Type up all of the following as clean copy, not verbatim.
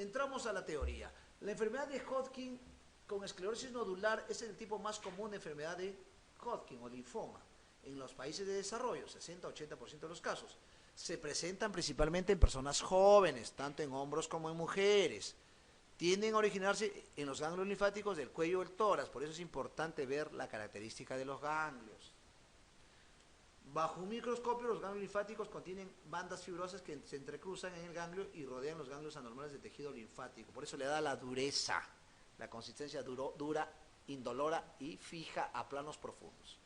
entramos a la teoría. La enfermedad de Hodgkin con esclerosis nodular es el tipo más común de enfermedad de Hodgkin o linfoma. En los países de desarrollo, 60-80% de los casos, se presentan principalmente en personas jóvenes, tanto en hombres como en mujeres. Tienden a originarse en los ganglios linfáticos del cuello o el tórax, por eso es importante ver la característica de los ganglios. Bajo un microscopio, los ganglios linfáticos contienen bandas fibrosas que se entrecruzan en el ganglio y rodean los ganglios anormales del tejido linfático. Por eso le da la dureza, la consistencia dura, indolora y fija a planos profundos.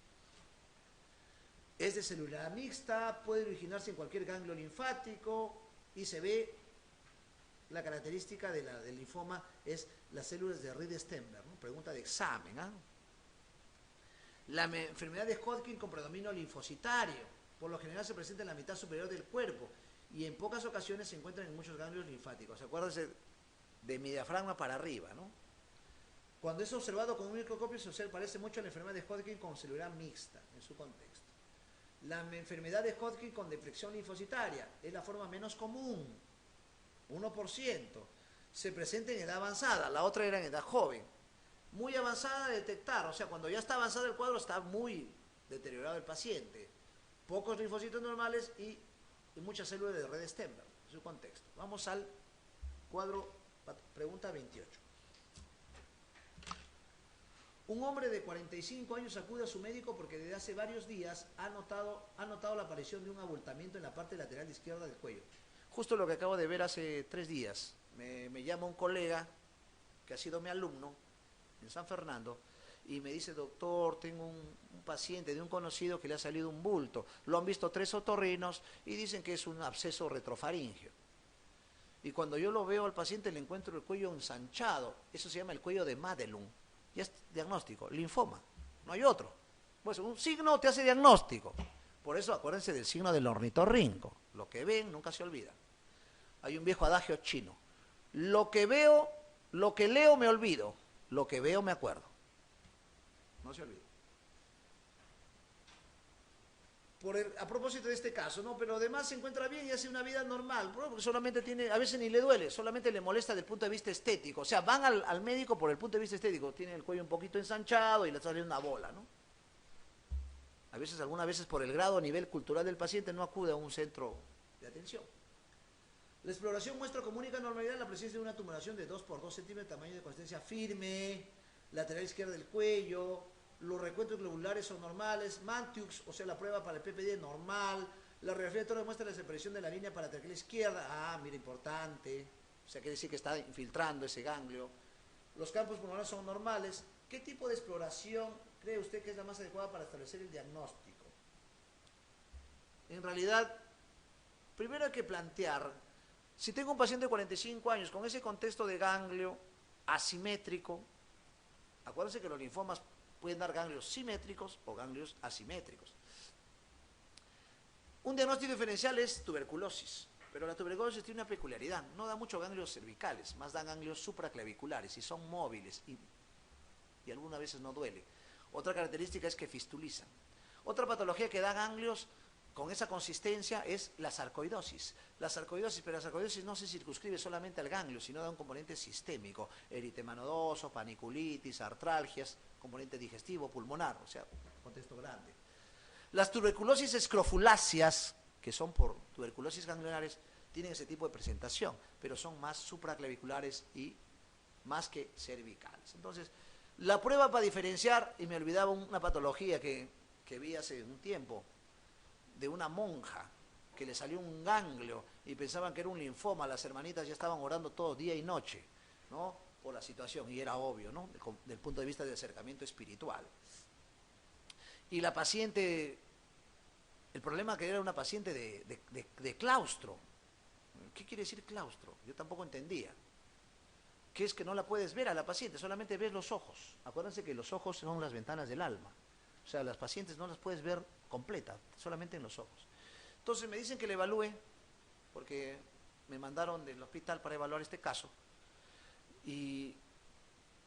Es de célula mixta, puede originarse en cualquier ganglio linfático y se ve la característica del linfoma es las células de Reed-Sternberg, ¿no? Pregunta de examen, ¿ah? La enfermedad de Hodgkin con predominio linfocitario, por lo general se presenta en la mitad superior del cuerpo y en pocas ocasiones se encuentran en muchos ganglios linfáticos. Acuérdense de mi diafragma para arriba, ¿no? Cuando es observado con un microscopio se parece mucho a la enfermedad de Hodgkin con célula mixta en su contexto. La enfermedad de Hodgkin con deflexión linfocitaria es la forma menos común, 1%. Se presenta en edad avanzada, la otra era en edad joven. Muy avanzada de detectar, o sea, cuando ya está avanzado el cuadro está muy deteriorado el paciente. Pocos linfocitos normales y muchas células de Reed-Sternberg en su contexto. Vamos al cuadro, pregunta 28. Un hombre de 45 años acude a su médico porque desde hace varios días ha notado la aparición de un abultamiento en la parte lateral izquierda del cuello. Justo lo que acabo de ver hace 3 días. Me llama un colega que ha sido mi alumno en San Fernando y me dice: doctor, tengo un paciente de un conocido que le ha salido un bulto. Lo han visto 3 otorrinos y dicen que es un absceso retrofaríngeo. Y cuando yo lo veo al paciente le encuentro el cuello ensanchado. Eso se llama el cuello de Madelung. Ya es diagnóstico, linfoma, no hay otro. Pues un signo te hace diagnóstico. Por eso acuérdense del signo del ornitorrinco. Lo que ven nunca se olvida. Hay un viejo adagio chino: lo que veo, lo que leo me olvido, lo que veo me acuerdo. No se olvide. A propósito de este caso, ¿no? Pero además se encuentra bien y hace una vida normal, porque solamente tiene, a veces ni le duele, solamente le molesta desde el punto de vista estético. O sea, van al médico por el punto de vista estético, tiene el cuello un poquito ensanchado y le sale una bola, ¿no? A veces, algunas veces por el grado a nivel cultural del paciente no acude a un centro de atención. La exploración muestra con única normalidad la presencia de una tumoración de 2 por 2 centímetros, tamaño de consistencia firme, lateral izquierda del cuello. Los recuentos globulares son normales, Mantiux, o sea, la prueba para el PPD normal, la radiografía de tórax muestra la separación de la línea paratraqueal izquierda, mira, importante, o sea, quiere decir que está infiltrando ese ganglio. Los campos pulmonares son normales. ¿Qué tipo de exploración cree usted que es la más adecuada para establecer el diagnóstico? En realidad, primero hay que plantear, si tengo un paciente de 45 años con ese contexto de ganglio asimétrico, acuérdense que los linfomas pueden dar ganglios simétricos o ganglios asimétricos. Un diagnóstico diferencial es tuberculosis, pero la tuberculosis tiene una peculiaridad: no da muchos ganglios cervicales, más dan ganglios supraclaviculares y son móviles y algunas veces no duele. Otra característica es que fistulizan. Otra patología que da ganglios con esa consistencia es la sarcoidosis. La sarcoidosis, pero la sarcoidosis no se circunscribe solamente al ganglio, sino da un componente sistémico: eritema nodoso, paniculitis, artralgias, componente digestivo, pulmonar, o sea, un contexto grande. Las tuberculosis escrofuláceas, que son por tuberculosis ganglionares, tienen ese tipo de presentación, pero son más supraclaviculares y más que cervicales. Entonces, la prueba para diferenciar, y me olvidaba una patología que vi hace un tiempo, de una monja que le salió un ganglio y pensaban que era un linfoma. Las hermanitas ya estaban orando todo día y noche, ¿no?, por la situación, y era obvio, ¿no?, del punto de vista del acercamiento espiritual. Y la paciente, el problema que era una paciente de claustro. ¿Qué quiere decir claustro? Yo tampoco entendía. Que es que no la puedes ver a la paciente, solamente ves los ojos. Acuérdense que los ojos son las ventanas del alma. O sea, las pacientes no las puedes ver completa, solamente en los ojos. Entonces me dicen que le evalúe, porque me mandaron del hospital para evaluar este caso, y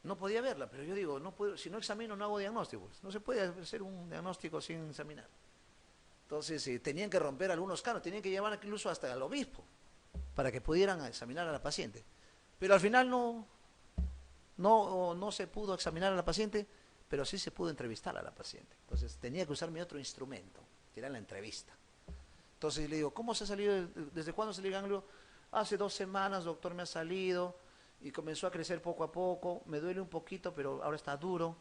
no podía verla, pero yo digo, no puedo, si no examino no hago diagnóstico. No se puede hacer un diagnóstico sin examinar. Entonces tenían que romper algunos canos, tenían que llevar incluso hasta al obispo para que pudieran examinar a la paciente. Pero al final no se pudo examinar a la paciente, pero sí se pudo entrevistar a la paciente. Entonces tenía que usar mi otro instrumento, que era la entrevista. Entonces le digo, ¿cómo se ha salido? ¿Desde cuándo salió el ganglio? Hace 2 semanas, doctor, me ha salido y comenzó a crecer poco a poco. Me duele un poquito, pero ahora está duro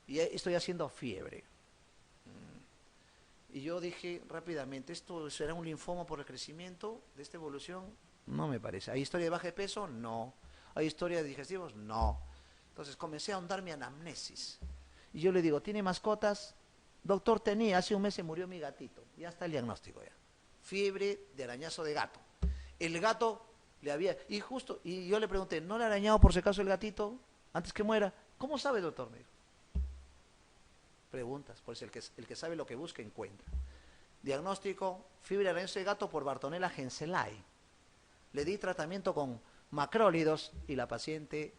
y estoy haciendo fiebre. Y yo dije rápidamente, ¿esto será un linfoma por el crecimiento de esta evolución? No me parece. ¿Hay historia de baja de peso? No. ¿Hay historia de digestivos? No. Entonces comencé a ahondar mi anamnesis. Y yo le digo, ¿tiene mascotas? Doctor, tenía, hace un mes se murió mi gatito. Ya está el diagnóstico ya. Fiebre de arañazo de gato. El gato le había... Y yo le pregunté, ¿no le ha arañado por si acaso el gatito antes que muera? ¿Cómo sabe, doctor? Me dijo. Preguntas, pues el que sabe lo que busca, encuentra. Diagnóstico, fiebre de arañazo de gato por Bartonella henselae. Le di tratamiento con macrólidos y la paciente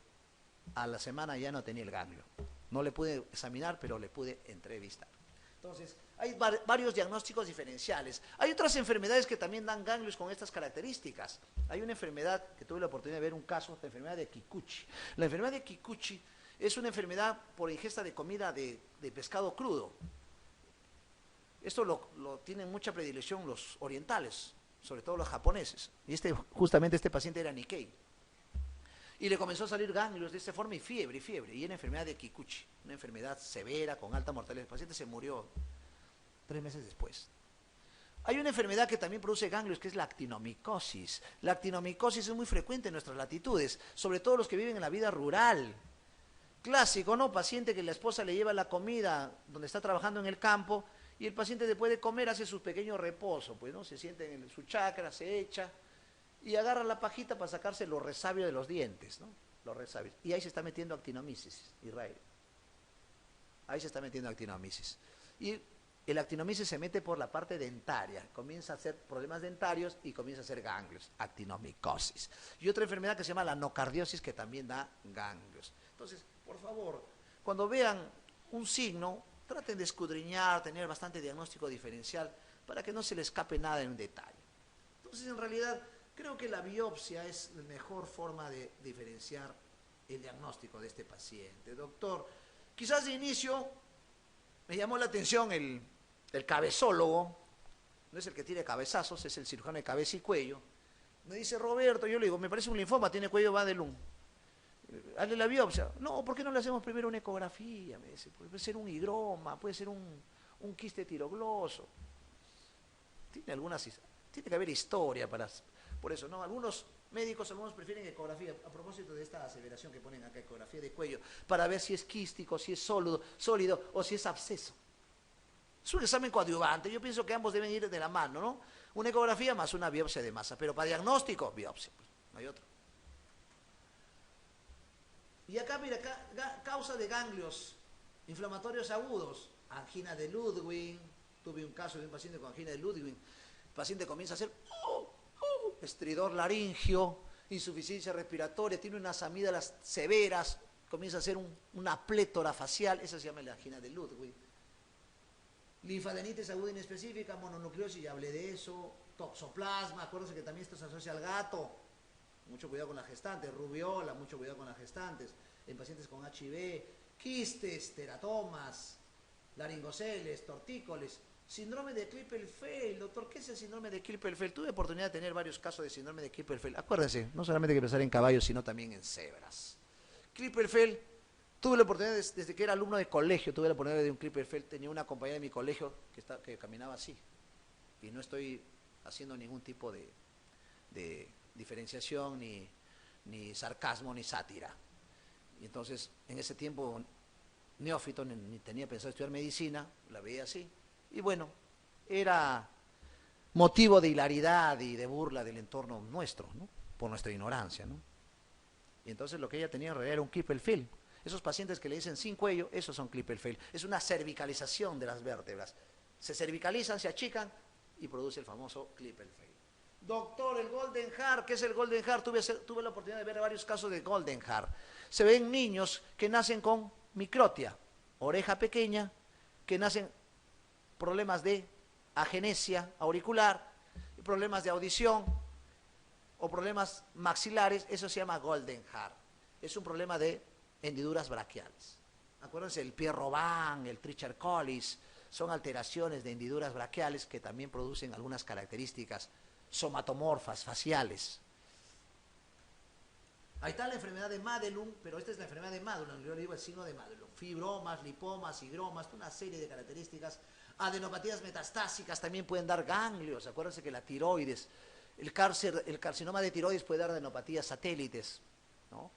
a la semana ya no tenía el ganglio. No le pude examinar, pero le pude entrevistar. Entonces, hay varios diagnósticos diferenciales. Hay otras enfermedades que también dan ganglios con estas características. Hay una enfermedad que tuve la oportunidad de ver un caso, la enfermedad de Kikuchi. La enfermedad de Kikuchi es una enfermedad por ingesta de comida de pescado crudo. Esto lo tienen mucha predilección los orientales, sobre todo los japoneses. Y justamente este paciente era Nikkei. Y le comenzó a salir ganglios de esta forma y fiebre. Y era enfermedad de Kikuchi, una enfermedad severa con alta mortalidad. El paciente se murió 3 meses después. Hay una enfermedad que también produce ganglios, que es la actinomicosis. La actinomicosis es muy frecuente en nuestras latitudes, sobre todo los que viven en la vida rural. Clásico, ¿no? Paciente que la esposa le lleva la comida donde está trabajando en el campo y el paciente después de comer hace su pequeño reposo, pues, ¿no? Se siente en su chacra, se echa y agarra la pajita para sacarse los resabios de los dientes, ¿no? Los resabios. Y ahí se está metiendo actinomisis, Israel. Ahí se está metiendo actinomisis. Y el actinomisis se mete por la parte dentaria, comienza a hacer problemas dentarios y comienza a hacer ganglios, actinomicosis. Y otra enfermedad que se llama la nocardiosis que también da ganglios. Entonces, por favor, cuando vean un signo, traten de escudriñar, tener bastante diagnóstico diferencial para que no se le escape nada en un detalle. Entonces, en realidad, creo que la biopsia es la mejor forma de diferenciar el diagnóstico de este paciente. Doctor, quizás de inicio me llamó la atención el cabezólogo, no es el que tiene cabezazos, es el cirujano de cabeza y cuello. Me dice, Roberto, yo le digo, me parece un linfoma, tiene cuello va de lung. Hazle la biopsia. No, ¿por qué no le hacemos primero una ecografía? Me dice, puede ser un higroma, puede ser un quiste tirogloso. Tiene que haber historia por eso, ¿no? Algunos médicos, prefieren ecografía, a propósito de esta aseveración que ponen acá, ecografía de cuello, para ver si es quístico, si es sólido o si es absceso. Es un examen coadyuvante, yo pienso que ambos deben ir de la mano, ¿no? Una ecografía más una biopsia de masa, pero para diagnóstico, biopsia, pues, no hay otro. Y acá, mira, causa de ganglios inflamatorios agudos, angina de Ludwig. Tuve un caso de un paciente con angina de Ludwig. El paciente comienza a hacer estridor laringio, insuficiencia respiratoria, tiene unas amígdalas severas, comienza a hacer una plétora facial, esa se llama la angina de Ludwig. Linfadenitis aguda inespecífica, mononucleosis, ya hablé de eso. Toxoplasma, acuérdense que también esto se asocia al gato. Mucho cuidado con las gestantes, rubiola, mucho cuidado con las gestantes, en pacientes con HIV, quistes, teratomas, laringoceles, tortícolis, síndrome de Klippel-Feil. Doctor, ¿qué es el síndrome de Klippel-Feil? Tuve oportunidad de tener varios casos de síndrome de Klippel-Feil. Acuérdense, no solamente hay que pensar en caballos, sino también en cebras. Klippel-Feil, tuve la oportunidad, desde que era alumno de colegio, tuve la oportunidad de un Klippel-Feil. Tenía una compañera de mi colegio que caminaba así. Y no estoy haciendo ningún tipo de diferenciación, ni sarcasmo, ni sátira. Y entonces, en ese tiempo, neófito, ni tenía pensado estudiar medicina, la veía así. Y bueno, era motivo de hilaridad y de burla del entorno nuestro, ¿no? Por nuestra ignorancia, ¿no? Y entonces lo que ella tenía en realidad era un Klippel-Feil. Esos pacientes que le dicen sin cuello, esos son Klippel-Feil. Es una cervicalización de las vértebras. Se cervicalizan, se achican y produce el famoso Klippel-Feil. Doctor, el Golden Heart, ¿qué es el Golden Heart? Tuve la oportunidad de ver varios casos de Golden Heart. Se ven niños que nacen con microtia, oreja pequeña, que nacen problemas de agenesia auricular, problemas de audición, o problemas maxilares, eso se llama Golden Heart. Es un problema de hendiduras braquiales. Acuérdense, el Pierre-Robin, el Treacher-Collins, son alteraciones de hendiduras braquiales que también producen algunas características somatomorfas, faciales. Ahí está la enfermedad de Madelung, pero esta es la enfermedad de Madelung, yo le digo el signo de Madelung. Fibromas, lipomas, higromas, una serie de características. Adenopatías metastásicas también pueden dar ganglios. Acuérdense que la tiroides, el carcinoma de tiroides puede dar adenopatías satélites, ¿no?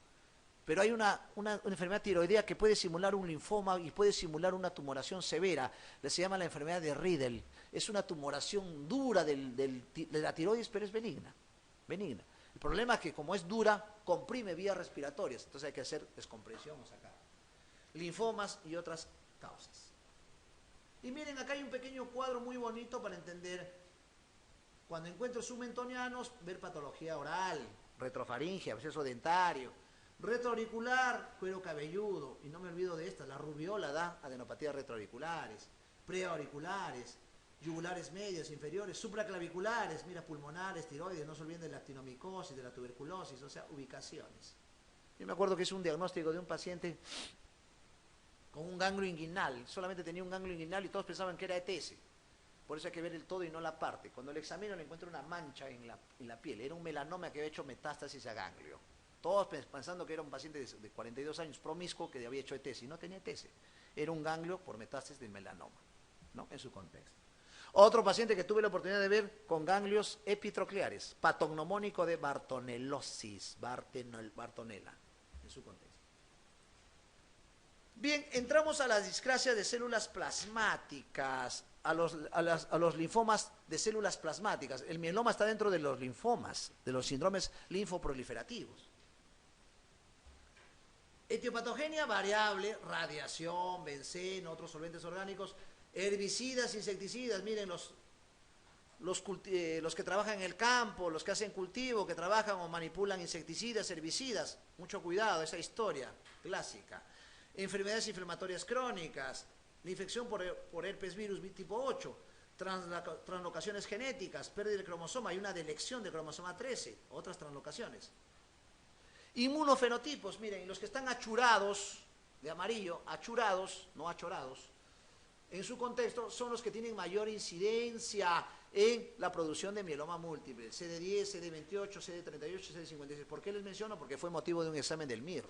Pero hay una enfermedad tiroidea que puede simular un linfoma y puede simular una tumoración severa. Se llama la enfermedad de Riedel. Es una tumoración dura de la tiroides, pero es benigna. Benigna. El problema es que como es dura, comprime vías respiratorias. Entonces hay que hacer descompresión o sacar. Linfomas y otras causas. Y miren, acá hay un pequeño cuadro muy bonito para entender. Cuando encuentro submentonianos, ver patología oral, retrofaringia, absceso dentario. Retroauricular, cuero cabelludo, y no me olvido de esta, la rubiola da adenopatías retroauriculares, preauriculares, yugulares medios, inferiores, supraclaviculares, mira, pulmonares, tiroides, no se olviden de la actinomicosis, de la tuberculosis, o sea, ubicaciones. Yo me acuerdo que hice un diagnóstico de un paciente con un ganglio inguinal, solamente tenía un ganglio inguinal y todos pensaban que era ETS. Por eso hay que ver el todo y no la parte. Cuando le examino le encuentro una mancha en la piel, era un melanoma que había hecho metástasis a ganglio. Todos pensando que era un paciente de 42 años promiscuo que había hecho ETS, y no tenía ETS. Era un ganglio por metástasis de melanoma, ¿no? En su contexto. Otro paciente que tuve la oportunidad de ver con ganglios epitrocleares, patognomónico de bartonelosis, Bartonella, en su contexto. Bien, entramos a la discrasia de células plasmáticas, a los linfomas de células plasmáticas. El mieloma está dentro de los linfomas, de los síndromes linfoproliferativos. Etiopatogenia variable, radiación, benceno, otros solventes orgánicos, herbicidas, insecticidas. Miren, los que trabajan en el campo, los que hacen cultivo, que trabajan o manipulan insecticidas, herbicidas. Mucho cuidado, esa historia clásica. Enfermedades inflamatorias crónicas, la infección por herpes virus tipo 8, translocaciones genéticas, pérdida del cromosoma y una delección de cromosoma 13, otras translocaciones. Inmunofenotipos, miren, los que están achurados, de amarillo, achurados, no achorados, en su contexto son los que tienen mayor incidencia en la producción de mieloma múltiple, CD10, CD28, CD38, CD56. ¿Por qué les menciono? Porque fue motivo de un examen del MIR.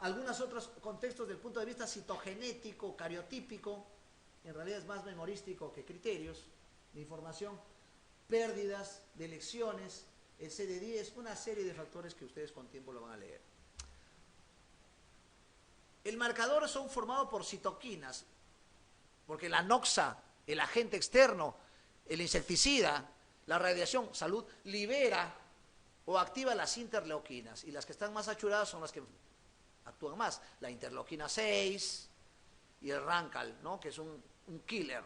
Algunos otros contextos del punto de vista citogenético, cariotípico, en realidad es más memorístico que criterios de información, pérdidas, delecciones, el CD10, una serie de factores que ustedes con tiempo lo van a leer. El marcador son formados por citoquinas, porque la noxa, el agente externo, el insecticida, la radiación, salud, libera o activa las interleuquinas, y las que están más achuradas son las que actúan más, la interleuquina 6 y el Rankal, ¿no? Que es un killer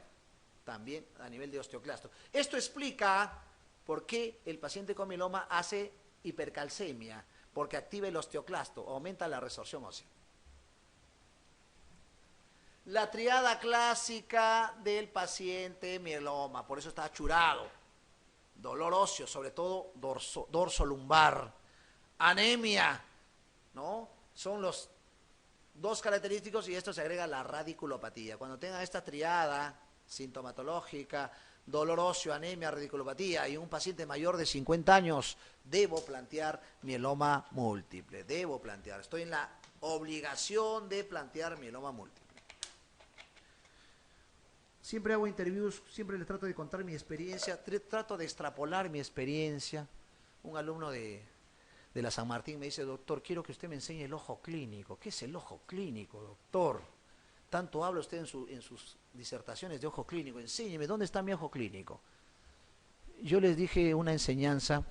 también a nivel de osteoclasto. Esto explica por qué el paciente con mieloma hace hipercalcemia, porque activa el osteoclasto, aumenta la resorción ósea. La triada clásica del paciente mieloma, por eso está achurado, dolor óseo, sobre todo dorso lumbar, anemia, ¿no? Son los dos característicos, y esto se agrega la radiculopatía. Cuando tengan esta triada sintomatológica, dolor óseo, anemia, radiculopatía y un paciente mayor de 50 años, debo plantear mieloma múltiple, debo plantear, estoy en la obligación de plantear mieloma múltiple. Siempre hago interviews, siempre les trato de contar mi experiencia, trato de extrapolar mi experiencia. Un alumno de la San Martín me dice: doctor, quiero que usted me enseñe el ojo clínico. ¿Qué es el ojo clínico, doctor? Tanto habla usted en sus disertaciones de ojo clínico. Enséñeme, ¿dónde está mi ojo clínico? Yo les dije una enseñanza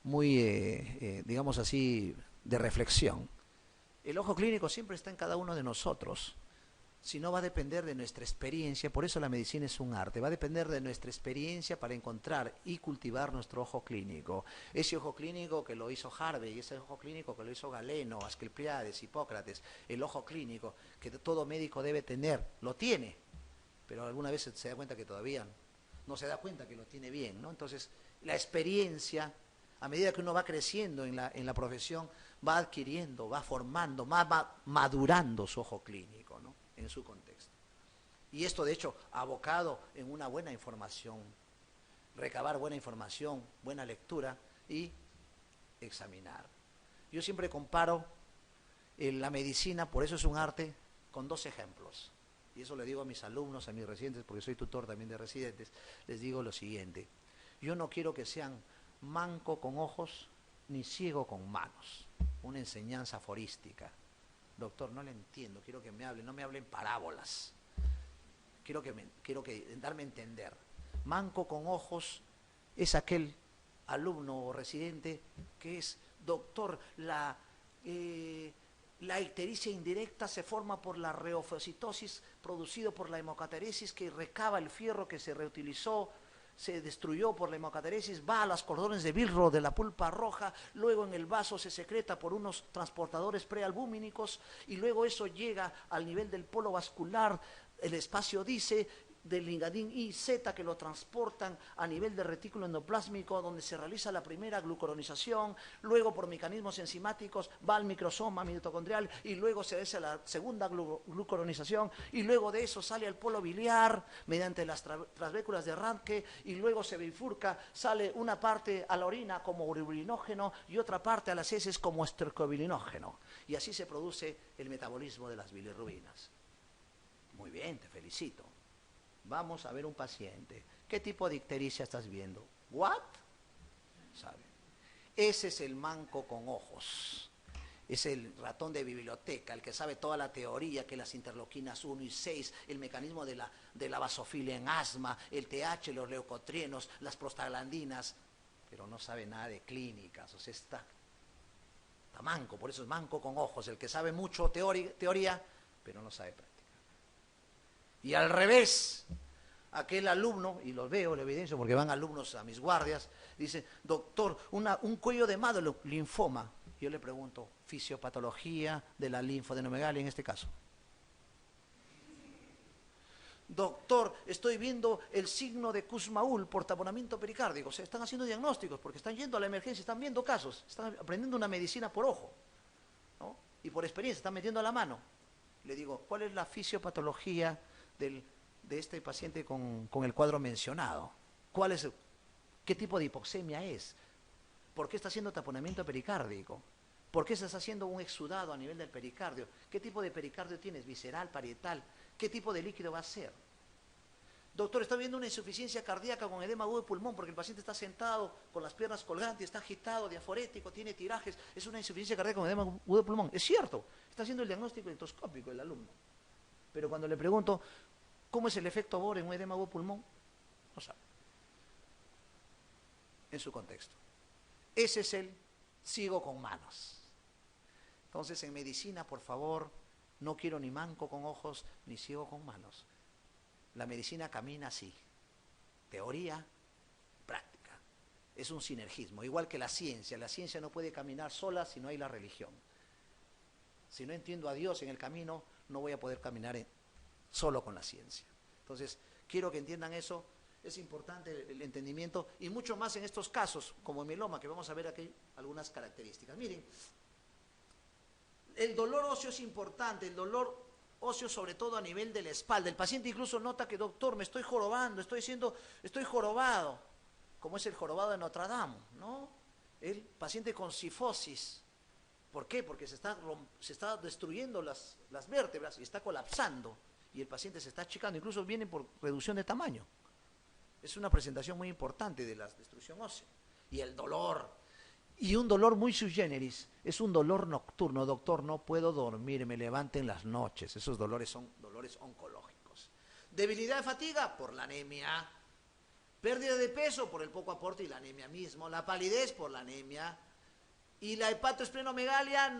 muy, digamos así, de reflexión. El ojo clínico siempre está en cada uno de nosotros. Si no, va a depender de nuestra experiencia. Por eso la medicina es un arte. Va a depender de nuestra experiencia para encontrar y cultivar nuestro ojo clínico. Ese ojo clínico que lo hizo Harvey, ese ojo clínico que lo hizo Galeno, Asclepiades, Hipócrates, el ojo clínico que todo médico debe tener, lo tiene, pero alguna vez se da cuenta que todavía no se da cuenta que lo tiene bien, ¿no? Entonces, la experiencia, a medida que uno va creciendo en la profesión, va adquiriendo, va formando, va madurando su ojo clínico, ¿no? En su contexto. Y esto, de hecho, abocado en una buena información, recabar buena información, buena lectura y examinar. Yo siempre comparo la medicina, por eso es un arte, con dos ejemplos. Y eso le digo a mis alumnos, a mis residentes, porque soy tutor también de residentes, les digo lo siguiente: yo no quiero que sean manco con ojos ni ciego con manos. Una enseñanza aforística. Doctor, no le entiendo, quiero que me hable, no me hablen parábolas. Quiero darme a entender. Manco con ojos es aquel alumno o residente que es: doctor, la ictericia indirecta se forma por la reofocitosis producido por la hemocateresis, que recaba el fierro que se reutilizó, se destruyó por la hemocateresis, va a los cordones de Billroth de la pulpa roja, luego en el vaso se secreta por unos transportadores prealbúminicos y luego eso llega al nivel del polo vascular, el espacio dice, del ligadín I, Z, que lo transportan a nivel del retículo endoplásmico, donde se realiza la primera glucoronización, luego por mecanismos enzimáticos va al microsoma mitocondrial y luego se hace la segunda glucoronización y luego de eso sale al polo biliar mediante las transvéculas de Rantke y luego se bifurca, sale una parte a la orina como urinógeno y otra parte a las heces como estercobilinógeno y así se produce el metabolismo de las bilirrubinas. Muy bien, te felicito. Vamos a ver un paciente. ¿Qué tipo de ictericia estás viendo? ¿What? ¿Sabe? Ese es el manco con ojos. Es el ratón de biblioteca, el que sabe toda la teoría, que las interleuquinas 1 y 6, el mecanismo de la basofilia en asma, el TH, los leucotrienos, las prostaglandinas, pero no sabe nada de clínicas. O sea, está manco, por eso es manco con ojos, el que sabe mucho teoría, pero no sabe práctica. Y al revés, aquel alumno, y los veo, lo evidencio porque van alumnos a mis guardias, dice: doctor, un cuello de mado, linfoma. Yo le pregunto: fisiopatología de la linfodenomegalia en este caso. Doctor, estoy viendo el signo de Kussmaul por taponamiento pericárdico. O sea, están haciendo diagnósticos porque están yendo a la emergencia, están viendo casos, están aprendiendo una medicina por ojo, ¿no? Y por experiencia, están metiendo la mano. Le digo: ¿cuál es la fisiopatología de este paciente con el cuadro mencionado? ¿Qué tipo de hipoxemia es? ¿Por qué está haciendo taponamiento pericárdico? ¿Por qué estás haciendo un exudado a nivel del pericardio? ¿Qué tipo de pericardio tienes? ¿Visceral, parietal? ¿Qué tipo de líquido va a ser? Doctor, está viendo una insuficiencia cardíaca con edema agudo de pulmón porque el paciente está sentado con las piernas colgantes, está agitado, diaforético, tiene tirajes. Es una insuficiencia cardíaca con edema agudo de pulmón. Es cierto, está haciendo el diagnóstico endoscópico el alumno. Pero cuando le pregunto: ¿cómo es el efecto Bohr en un edema agudo de pulmón? No sabe. En su contexto. Ese es el ciego con manos. Entonces, en medicina, por favor, no quiero ni manco con ojos ni ciego con manos. La medicina camina así: teoría, práctica. Es un sinergismo, igual que la ciencia. La ciencia no puede caminar sola si no hay la religión. Si no entiendo a Dios en el camino, no voy a poder caminar solo con la ciencia. Entonces, quiero que entiendan eso. Es importante el entendimiento y mucho más en estos casos, como el mieloma, que vamos a ver aquí algunas características. Miren, el dolor óseo es importante, el dolor óseo sobre todo a nivel de la espalda. El paciente incluso nota que: doctor, me estoy jorobando, estoy jorobado, como es el jorobado de Notre Dame, ¿no? El paciente con cifosis. ¿Por qué? Porque se está destruyendo las vértebras y está colapsando y el paciente se está achicando, incluso viene por reducción de tamaño. Es una presentación muy importante de la destrucción ósea. Y el dolor, y un dolor muy sui generis, es un dolor nocturno. Doctor, no puedo dormir, me levanto en las noches. Esos dolores son dolores oncológicos. Debilidad de fatiga por la anemia, pérdida de peso por el poco aporte y la anemia mismo, la palidez por la anemia. Y la hepatoesplenomegalia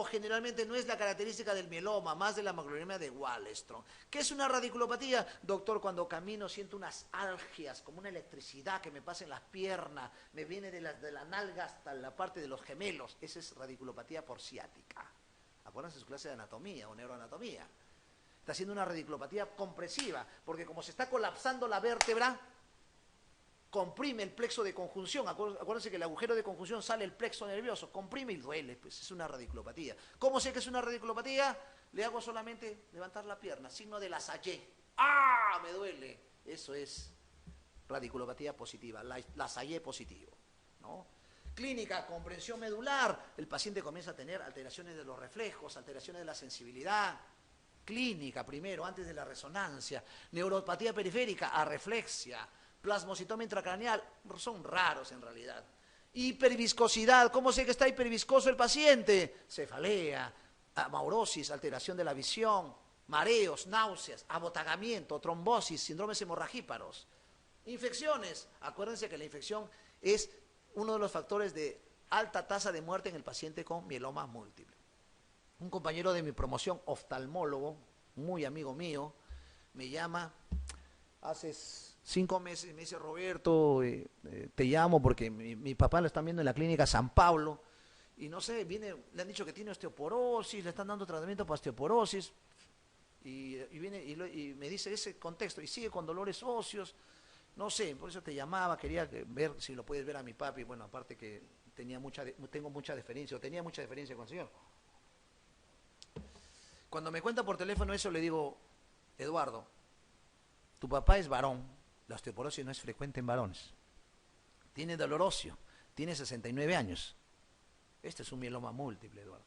generalmente no es la característica del mieloma, más de la macroglomerulina de Waldenström. ¿Qué es una radiculopatía? Doctor, cuando camino siento unas algias, como una electricidad que me pasa en las piernas, me viene de la nalga hasta la parte de los gemelos. Esa es radiculopatía por ciática. Acuérdense su clase de anatomía o neuroanatomía. Está haciendo una radiculopatía compresiva, porque como se está colapsando la vértebra, comprime el plexo de conjunción. Acuérdense que el agujero de conjunción sale el plexo nervioso, comprime y duele, pues es una radiculopatía. ¿Cómo sé que es una radiculopatía? Le hago solamente levantar la pierna, signo de Lassalle. ¡Ah! Me duele. Eso es radiculopatía positiva, Lassalle positivo, ¿no? Clínica, comprensión medular. El paciente comienza a tener alteraciones de los reflejos, alteraciones de la sensibilidad. Clínica primero, antes de la resonancia. Neuropatía periférica, arreflexia. Plasmocitoma intracraneal, son raros en realidad. Hiperviscosidad, ¿cómo sé que está hiperviscoso el paciente? Cefalea, amaurosis, alteración de la visión, mareos, náuseas, abotagamiento, trombosis, síndromes hemorragíparos. Infecciones, acuérdense que la infección es uno de los factores de alta tasa de muerte en el paciente con mieloma múltiple. Un compañero de mi promoción, oftalmólogo, muy amigo mío, me llama hace 5 meses, me dice: Roberto, te llamo porque mi papá lo están viendo en la clínica San Pablo y no sé, le han dicho que tiene osteoporosis, le están dando tratamiento para osteoporosis y me dice ese contexto y sigue con dolores óseos. No sé, por eso te llamaba, quería ver si lo puedes ver a mi papi. Bueno, aparte que tenía mucha deferencia con el señor. Cuando me cuenta por teléfono eso, le digo: Eduardo, tu papá es varón, la osteoporosis no es frecuente en varones. Tiene dolor óseo, tiene 69 años. Este es un mieloma múltiple, Eduardo.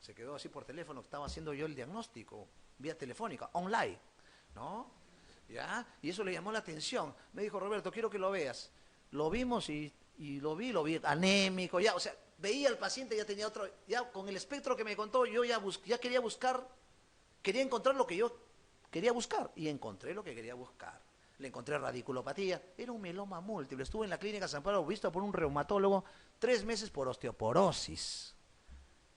Se quedó así por teléfono, estaba haciendo yo el diagnóstico, vía telefónica, online, ¿no? ¿Ya? Y eso le llamó la atención. Me dijo: Roberto, quiero que lo veas. Lo vimos y lo vi anémico, ya, o sea, veía al paciente, ya tenía otro, ya con el espectro que me contó, yo ya quería encontrar lo que yo quería buscar, y encontré lo que quería buscar. Le encontré radiculopatía, era un mieloma múltiple, estuvo en la clínica San Pablo, visto por un reumatólogo, 3 meses por osteoporosis.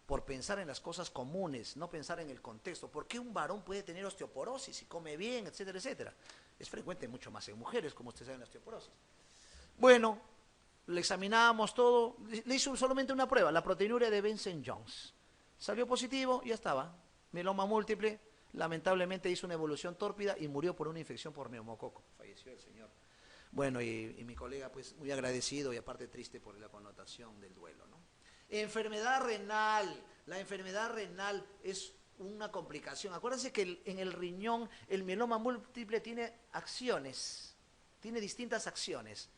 Por pensar en las cosas comunes, no pensar en el contexto. ¿Por qué un varón puede tener osteoporosis si come bien, etcétera, etcétera? Es frecuente mucho más en mujeres, como ustedes saben, la osteoporosis. Bueno, le examinábamos todo, le hizo solamente una prueba, la proteinuria de Benson-Jones. Salió positivo, ya estaba. Mieloma múltiple, lamentablemente hizo una evolución tórpida y murió por una infección por neumococo. Falleció el señor. Bueno, y mi colega, pues, muy agradecido y aparte triste por la connotación del duelo, ¿no? Enfermedad renal. La enfermedad renal es una complicación. Acuérdense que en el riñón el mieloma múltiple tiene acciones, tiene distintas acciones.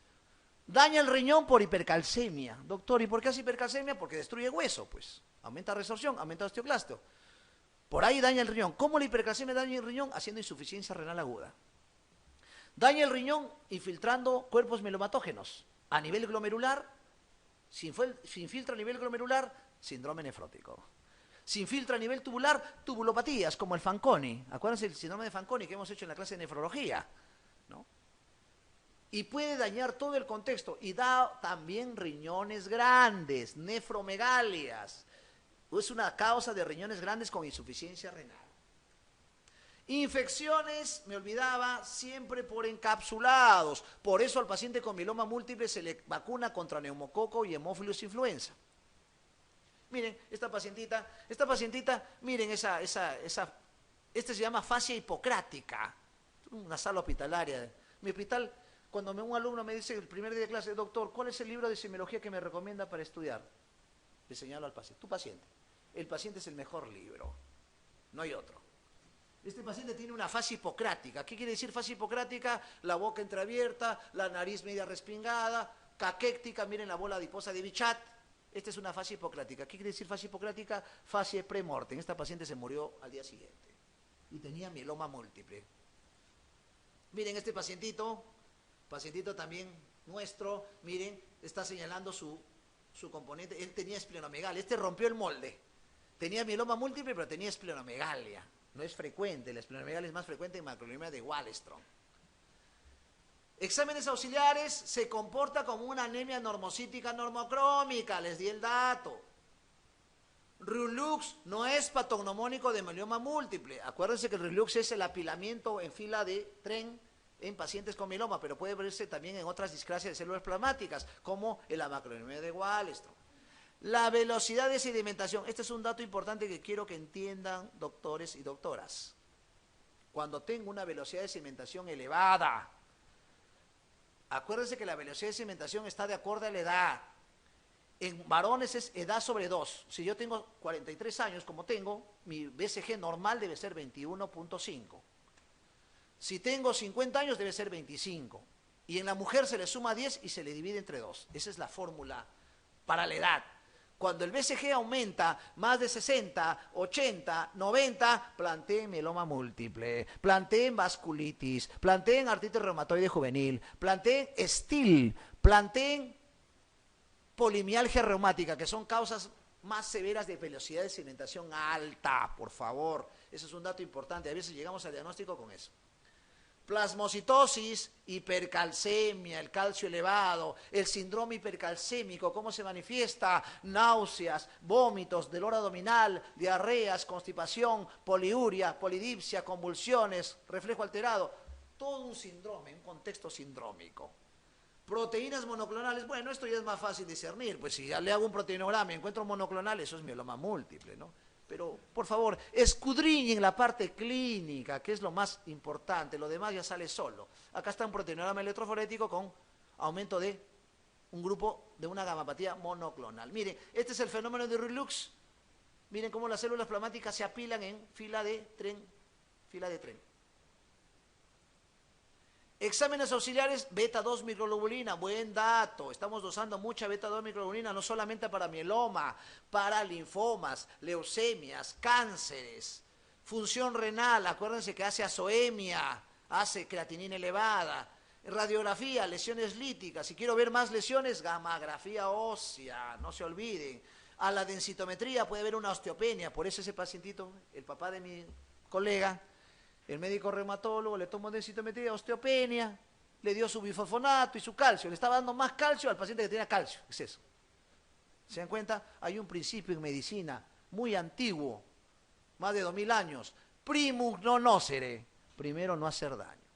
Daña el riñón por hipercalcemia. Doctor, ¿y por qué hace hipercalcemia? Porque destruye hueso, pues. Aumenta resorción, aumenta osteoclasto. Por ahí daña el riñón. ¿Cómo la hipercalcemia daña el riñón? Haciendo insuficiencia renal aguda. Daña el riñón infiltrando cuerpos mielomatógenos. A nivel glomerular, si infiltra a nivel glomerular, síndrome nefrótico. Si infiltra a nivel tubular, tubulopatías, como el Fanconi. Acuérdense del síndrome de Fanconi que hemos hecho en la clase de nefrología, ¿no? Y puede dañar todo el contexto. Y da también riñones grandes, nefromegalias. Es una causa de riñones grandes con insuficiencia renal. Infecciones, me olvidaba, siempre por encapsulados. Por eso al paciente con mieloma múltiple se le vacuna contra neumococo y hemófilos influenza. Miren, esta pacientita, miren este se llama fascia hipocrática, una sala hospitalaria. Mi hospital, cuando un alumno me dice el primer día de clase: doctor, ¿cuál es el libro de semiología que me recomienda para estudiar? Le señalo al paciente: tu paciente. El paciente es el mejor libro, no hay otro. Este paciente tiene una fascia hipocrática. ¿Qué quiere decir fascia hipocrática? La boca entreabierta, la nariz media respingada, caquéctica, miren la bola adiposa de Bichat. Esta es una fascia hipocrática. ¿Qué quiere decir fascia hipocrática? Fascia premortem. Esta paciente se murió al día siguiente y tenía mieloma múltiple. Miren este pacientito también nuestro, miren, está señalando su componente. Él tenía esplenomegalia, este rompió el molde. Tenía mieloma múltiple, pero tenía esplenomegalia. No es frecuente, la esplenomegalia es más frecuente en macroglioma de Wallenstrom. Exámenes auxiliares, se comporta como una anemia normocítica normocrómica, les di el dato. Relux no es patognomónico de mieloma múltiple. Acuérdense que el relux es el apilamiento en fila de tren en pacientes con mieloma, pero puede verse también en otras discrasias de células plasmáticas, como el macroglioma de Wallenstrom. La velocidad de sedimentación. Este es un dato importante que quiero que entiendan doctores y doctoras. Cuando tengo una velocidad de sedimentación elevada, Acuérdense que la velocidad de cimentación está de acuerdo a la edad. En varones es edad sobre 2. Si yo tengo 43 años, como tengo, mi BCG normal debe ser 21.5. Si tengo 50 años, debe ser 25. Y en la mujer se le suma 10 y se le divide entre 2. Esa es la fórmula para la edad. Cuando el BCG aumenta más de 60, 80, 90, planteen mieloma múltiple, planteen vasculitis, planteen artritis reumatoide juvenil, planteen STIL, planteen polimialgia reumática, que son causas más severas de velocidad de cimentación alta, por favor. Eso es un dato importante. A veces llegamos al diagnóstico con eso. Plasmocitosis, hipercalcemia, el calcio elevado, el síndrome hipercalcémico, ¿cómo se manifiesta? Náuseas, vómitos, dolor abdominal, diarreas, constipación, poliuria, polidipsia, convulsiones, reflejo alterado. Todo un síndrome, un contexto sindrómico. Proteínas monoclonales, bueno, esto ya es más fácil discernir, pues si ya le hago un proteinograma y encuentro monoclonal, eso es mieloma múltiple, ¿no? Pero, por favor, escudriñen la parte clínica, que es lo más importante, lo demás ya sale solo. Acá está un proteinograma electroforético con aumento de un grupo de una gamapatía monoclonal. Miren, este es el fenómeno de Relux. Miren cómo las células plasmáticas se apilan en fila de tren, fila de tren. Exámenes auxiliares, beta-2 microglobulina, buen dato. Estamos dosando mucha beta-2 microglobulina, no solamente para mieloma, para linfomas, leucemias, cánceres, función renal, acuérdense que hace azoemia, hace creatinina elevada, radiografía, lesiones líticas. Si quiero ver más lesiones, gammagrafía ósea, no se olviden. A la densitometría puede haber una osteopenia, por eso ese pacientito, el papá de mi colega, el médico reumatólogo le tomó densitometría, osteopenia, le dio su bifosfonato y su calcio. Le estaba dando más calcio al paciente que tenía calcio, exceso. ¿Se dan cuenta? Hay un principio en medicina muy antiguo, más de 2000 años. Primus non nocere, primero no hacer daño.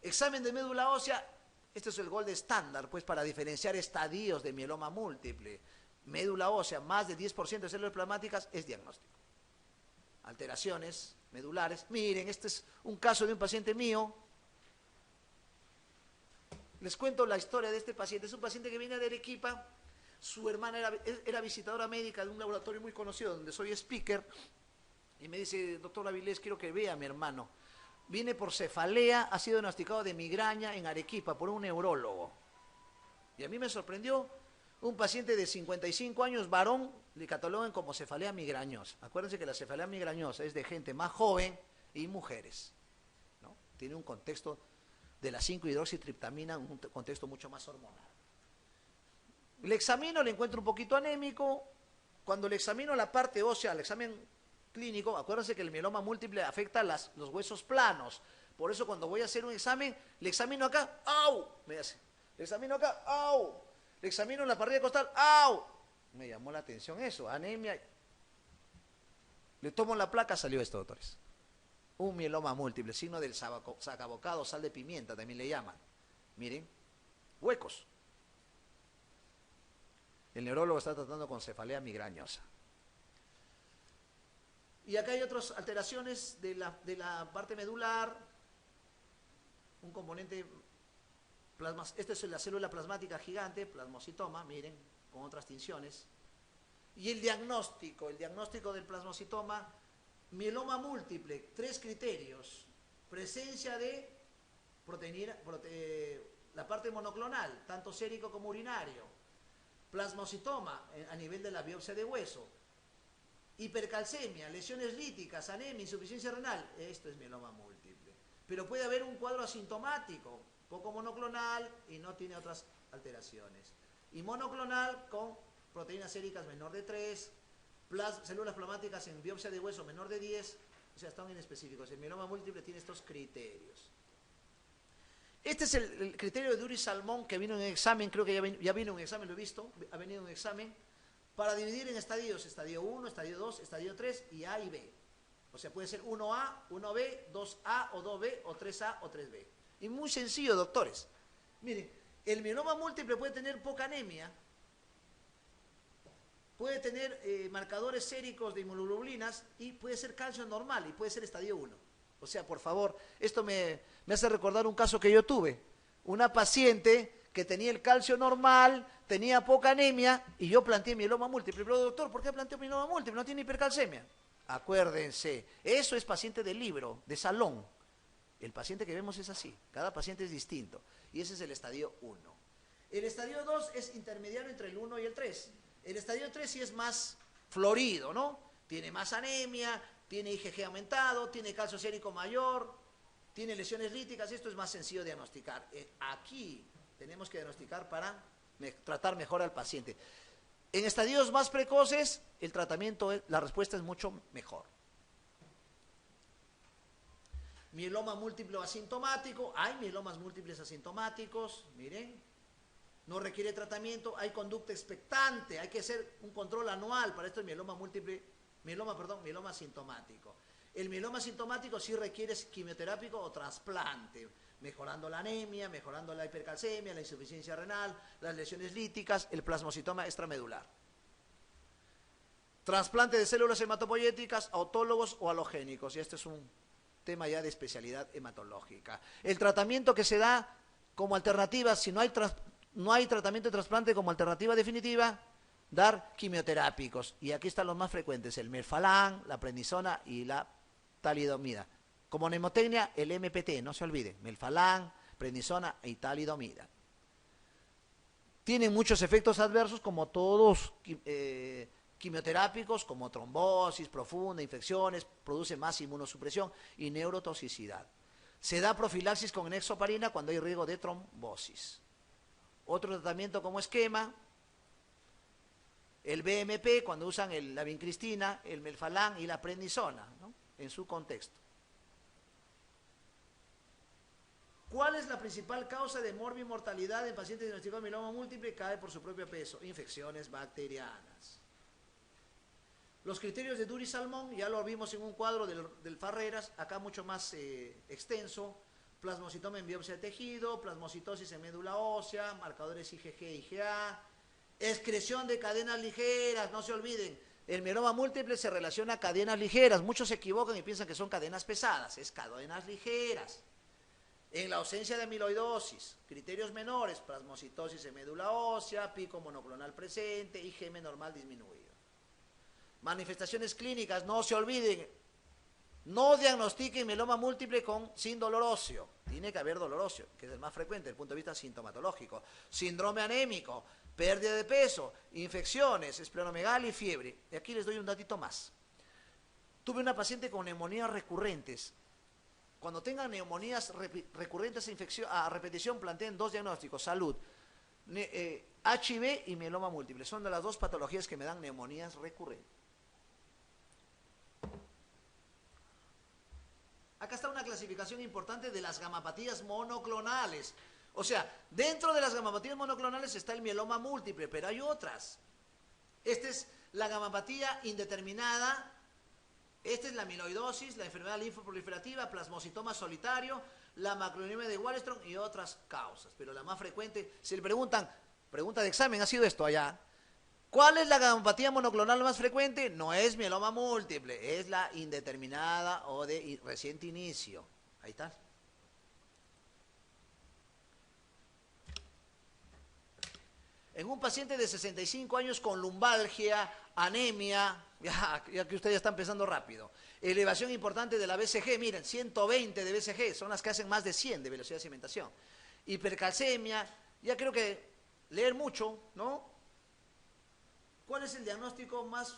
Examen de médula ósea, este es el gold estándar, pues para diferenciar estadios de mieloma múltiple. Médula ósea, más de 10% de células plasmáticas es diagnóstico. Alteraciones medulares. Miren, este es un caso de un paciente mío. Les cuento la historia de este paciente. Es un paciente que viene de Arequipa. Su hermana era visitadora médica de un laboratorio muy conocido donde soy speaker. Y me dice, doctor Avilés, quiero que vea a mi hermano. Viene por cefalea, ha sido diagnosticado de migraña en Arequipa por un neurólogo. Y a mí me sorprendió. Un paciente de 55 años, varón, le catalogan como cefalea migrañosa. Acuérdense que la cefalea migrañosa es de gente más joven y mujeres, ¿no? Tiene un contexto de la 5-hidroxitriptamina, un contexto mucho más hormonal. Le examino, le encuentro un poquito anémico. Cuando le examino la parte ósea, el examen clínico, acuérdense que el mieloma múltiple afecta los huesos planos. Por eso cuando voy a hacer un examen, le examino acá, ¡au! Me hace. Le examino acá, ¡au! Le examino en la parrilla costal, ¡au! Me llamó la atención eso, anemia. Le tomo la placa, salió esto, doctores. Un mieloma múltiple, signo del sacabocado, sal de pimienta, también le llaman. Miren, huecos. El neurólogo está tratando con cefalea migrañosa. Y acá hay otras alteraciones de la parte medular, un componente. Esta es la célula plasmática gigante, plasmocitoma, miren, con otras tinciones. Y el diagnóstico del plasmocitoma, mieloma múltiple, 3 criterios. Presencia de proteína, la parte monoclonal, tanto sérico como urinario. Plasmocitoma a nivel de la biopsia de hueso. Hipercalcemia, lesiones líticas, anemia, insuficiencia renal. Esto es mieloma múltiple. Pero puede haber un cuadro asintomático, poco monoclonal y no tiene otras alteraciones. Y monoclonal con proteínas séricas menor de 3, células plasmáticas en biopsia de hueso menor de 10, o sea, están inespecíficos. El mieloma múltiple tiene estos criterios. Este es el criterio de Uri Salmón que vino en un examen, creo que ya vino en un examen, lo he visto, ha venido en un examen, para dividir en estadios, estadio 1, estadio 2, estadio 3 y A y B. O sea, puede ser 1A, 1B, 2A o 2B o 3A o 3B. Y muy sencillo, doctores. Miren, el mieloma múltiple puede tener poca anemia, puede tener marcadores séricos de inmunoglobulinas y puede ser calcio normal y puede ser estadio 1. O sea, por favor, esto me hace recordar un caso que yo tuve. una paciente que tenía el calcio normal, tenía poca anemia, y yo planteé mieloma múltiple. Pero doctor, ¿por qué planteo mieloma múltiple? No tiene hipercalcemia. Acuérdense, eso es paciente de libro, de salón. El paciente que vemos es así, cada paciente es distinto. Y ese es el estadio 1. El estadio 2 es intermediario entre el 1 y el 3. El estadio 3 sí es más florido, ¿no? Tiene más anemia, tiene IgG aumentado, tiene calcio sérico mayor, tiene lesiones líticas. Esto es más sencillo de diagnosticar. Aquí tenemos que diagnosticar para tratar mejor al paciente. En estadios más precoces, el tratamiento, la respuesta es mucho mejor. Mieloma múltiple asintomático, hay mielomas múltiples asintomáticos, miren, no requiere tratamiento, hay conducta expectante, hay que hacer un control anual para esto el mieloma asintomático. El mieloma asintomático sí requiere quimioterápico o trasplante, mejorando la anemia, mejorando la hipercalcemia, la insuficiencia renal, las lesiones líticas, el plasmocitoma extramedular. Trasplante de células hematopoyéticas, autologos o halogénicos, y este es un tema ya de especialidad hematológica. El tratamiento que se da como alternativa, si no hay tratamiento de trasplante como alternativa definitiva, dar quimioterápicos. Y aquí están los más frecuentes, el melfalán, la prednisona y la talidomida. Como mnemotecnia, el MPT, no se olviden, melfalán, prednisona y talidomida. Tienen muchos efectos adversos como todos quimioterápicos, como trombosis profunda, infecciones, produce más inmunosupresión y neurotoxicidad. Se da profilaxis con enoxaparina cuando hay riesgo de trombosis. Otro tratamiento como esquema, el BMP cuando usan la vincristina, el melfalán y la prednisona, ¿no? En su contexto. ¿Cuál es la principal causa de morbimortalidad en pacientes diagnosticados de mieloma múltiple? Cae por su propio peso, infecciones bacterianas. Los criterios de Dury-Salmón, ya lo vimos en un cuadro del Farreras, acá mucho más extenso, plasmocitoma en biopsia de tejido, plasmocitosis en médula ósea, marcadores IgG e IgA, excreción de cadenas ligeras, no se olviden, el mieloma múltiple se relaciona a cadenas ligeras, muchos se equivocan y piensan que son cadenas pesadas, es cadenas ligeras. En la ausencia de amiloidosis, criterios menores, plasmocitosis en médula ósea, pico monoclonal presente, IgM normal disminuido. Manifestaciones clínicas, no se olviden, no diagnostiquen mieloma múltiple sin dolor óseo, tiene que haber dolor óseo, que es el más frecuente desde el punto de vista sintomatológico. Síndrome anémico, pérdida de peso, infecciones, esplenomegalia y fiebre. Y aquí les doy un datito más. Tuve una paciente con neumonías recurrentes. Cuando tengan neumonías recurrentes a repetición, planteen dos diagnósticos, salud, HIV y mieloma múltiple. Son de las dos patologías que me dan neumonías recurrentes. Acá está una clasificación importante de las gamapatías monoclonales. O sea, dentro de las gamapatías monoclonales está el mieloma múltiple, pero hay otras. Esta es la gamapatía indeterminada, esta es la amiloidosis, la enfermedad linfoproliferativa, plasmocitoma solitario, la macronemia de Waldenström y otras causas. Pero la más frecuente, si le preguntan, pregunta de examen, ha sido esto allá. ¿Cuál es la gamapatía monoclonal más frecuente? No es mieloma múltiple, es la indeterminada o de reciente inicio. Ahí está. En un paciente de 65 años con lumbalgia, anemia, ya que ustedes ya están pensando rápido, elevación importante de la BCG, miren, 120 de BCG, son las que hacen más de 100 de velocidad de cimentación. Hipercalcemia, ya creo que leer mucho, ¿no? ¿Cuál es el diagnóstico más,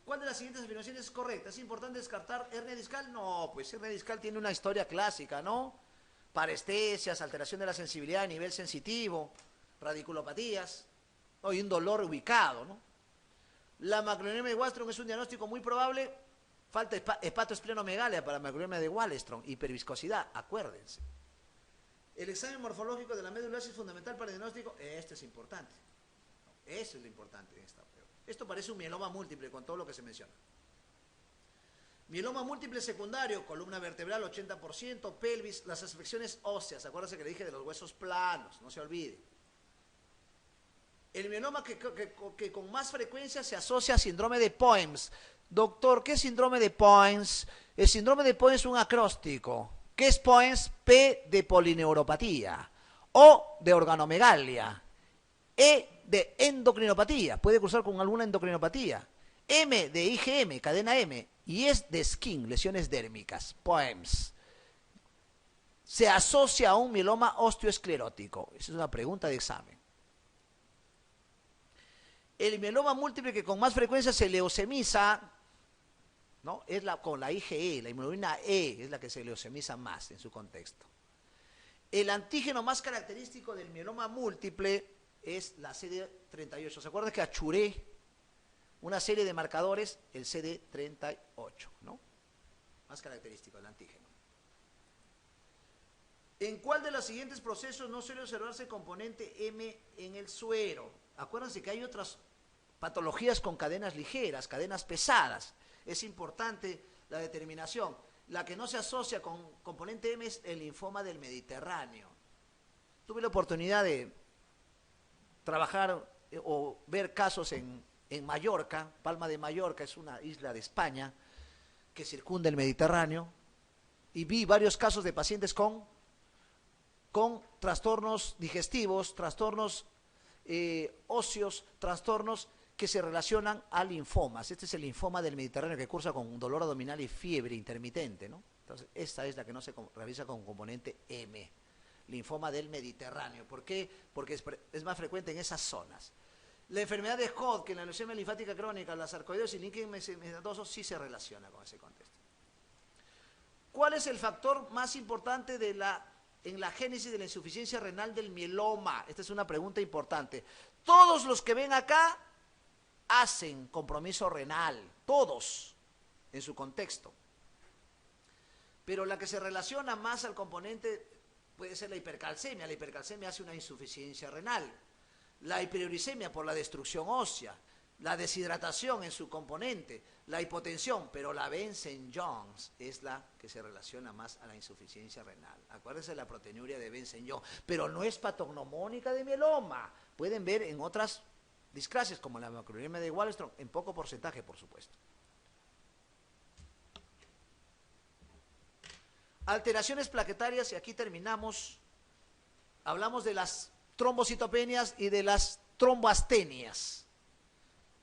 cuál de las siguientes afirmaciones es correcta? ¿Es importante descartar hernia discal? No, pues hernia discal tiene una historia clásica, ¿no? Parestesias, alteración de la sensibilidad a nivel sensitivo, radiculopatías, ¿no? Y un dolor ubicado, ¿no? La macronemia de Waldenström es un diagnóstico muy probable, falta hepatoesplenomegalia para macronemia de Waldenström, hiperviscosidad, acuérdense. El examen morfológico de la médula ósea es fundamental para el diagnóstico, este es importante. Eso es lo importante en esta prueba. Esto parece un mieloma múltiple con todo lo que se menciona. Mieloma múltiple secundario, columna vertebral 80%, pelvis, las afecciones óseas, acuérdense que le dije de los huesos planos, no se olvide. El mieloma que con más frecuencia se asocia a síndrome de Poems. Doctor, ¿qué es síndrome de Poems? El síndrome de Poems es un acróstico. ¿Qué es Poems? P de polineuropatía. O de organomegalia. E de endocrinopatía, puede cursar con alguna endocrinopatía. M de IgM, cadena M. Y es de skin, lesiones dérmicas, POEMS. Se asocia a un mieloma osteoesclerótico. Esa es una pregunta de examen. El mieloma múltiple que con más frecuencia se leucemiza, ¿no? Es con la IgE, la inmunoglobulina E, es la que se leucemiza más en su contexto. El antígeno más característico del mieloma múltiple es la CD38. ¿Se acuerdan que achuré una serie de marcadores? El CD38, ¿no? Más característico del antígeno. ¿En cuál de los siguientes procesos no suele observarse componente M en el suero? Acuérdense que hay otras patologías con cadenas ligeras, cadenas pesadas. Es importante la determinación. La que no se asocia con componente M es el linfoma del Mediterráneo. Tuve la oportunidad de trabajar o ver casos en Mallorca. Palma de Mallorca es una isla de España que circunda el Mediterráneo, y vi varios casos de pacientes con trastornos digestivos, trastornos óseos, trastornos que se relacionan a linfomas. Este es el linfoma del Mediterráneo que cursa con dolor abdominal y fiebre intermitente, ¿no? Entonces, esta es la que no se revisa con componente M, linfoma del Mediterráneo. ¿Por qué? Porque es más frecuente en esas zonas. La enfermedad de Hodgkin, la leucemia linfática crónica, la sarcoidosis, el líquido medicamentoso sí se relaciona con ese contexto. ¿Cuál es el factor más importante en la génesis de la insuficiencia renal del mieloma? Esta es una pregunta importante. Todos los que ven acá hacen compromiso renal, todos, en su contexto. Pero la que se relaciona más al componente puede ser la hipercalcemia. La hipercalcemia hace una insuficiencia renal. La hiperuricemia por la destrucción ósea. La deshidratación en su componente. La hipotensión, pero la Benson-Jones es la que se relaciona más a la insuficiencia renal. Acuérdense de la proteinuria de Benson-Jones, pero no es patognomónica de mieloma. Pueden ver en otras discrasias, como la macrouremia de Waldenström, en poco porcentaje, por supuesto. Alteraciones plaquetarias, y aquí terminamos. Hablamos de las trombocitopenias y de las tromboastenias.